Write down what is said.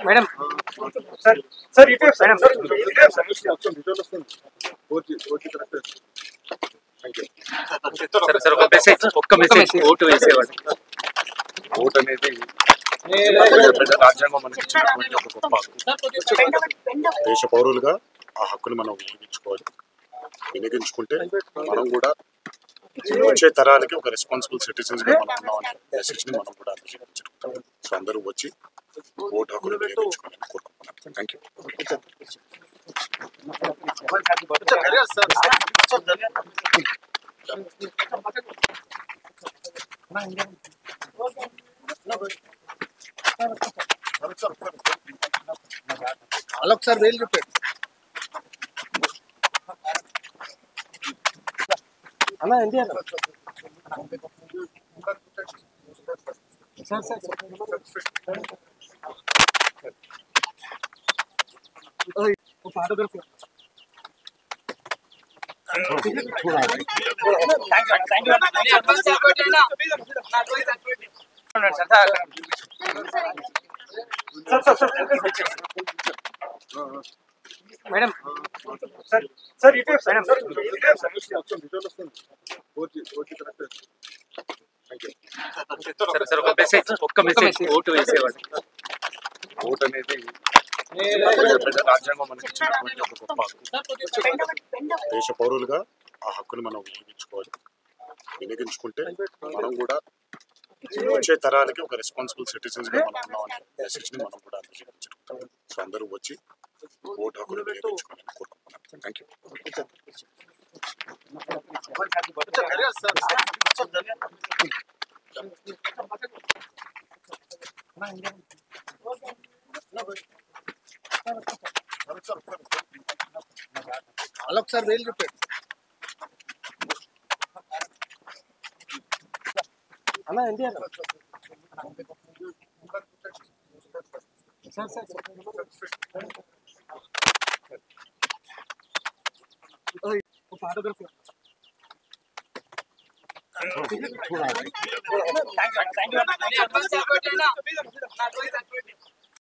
Madam sir sir ఇటు madam sir ఒక్క message vote వేసేవాడు. ఓటు అనేది రాజ్యాంగం మనకి ఇచ్చినటువంటి ఒక గొప్ప హక్కు. దేశ పౌరులుగా ఆ హక్కుని మనం వినియోగించుకోవాలి. వినియోగించుకుంటే మనం కూడా వచ్చే తరాలకి ఒక రెస్పాన్సిబుల్ సిటిజన్స్ గా మనం ఉన్నామనే మెసేజ్ ని మనం కూడా అందజేయగలుగుతాం. సో అందరూ వచ్చి ఓటు హక్కును వినియోగించుకోవాలని కోరుకుంటున్నాను. Thank you. ఒకసారి వేలు చెప్పాడు అన్నా ఏంటి అన్న sir sir photography madam sir sir ఇటు మేడం సార్ ఒక్క మెసేజ్ ఓటు వేసేవాడు. ఓటు అనేది రాజ్యాంగం మనకి ఇచ్చినటువంటి ఒక గొప్ప హక్కు. దేశ పౌరులుగా ఆ హక్కుని మనం వినియోగించుకోవాలి. వినియోగించుకుంటే మనం కూడా వచ్చే తరాలకి ఒక రెస్పాన్సిబుల్ సిటిజన్స్ గా మనం ఉన్నామనే మెసేజ్ ని మనం కూడా అందజేయగలుగుతాం. సో అందరూ వచ్చి ఓటు హక్కును వినియోగించుకోవాలని కోరుకుంటున్నాను. Thank you. ఒకసారి వేలు చెప్పాడు అన్నా ఏంటి అన్న sir sir photography thank you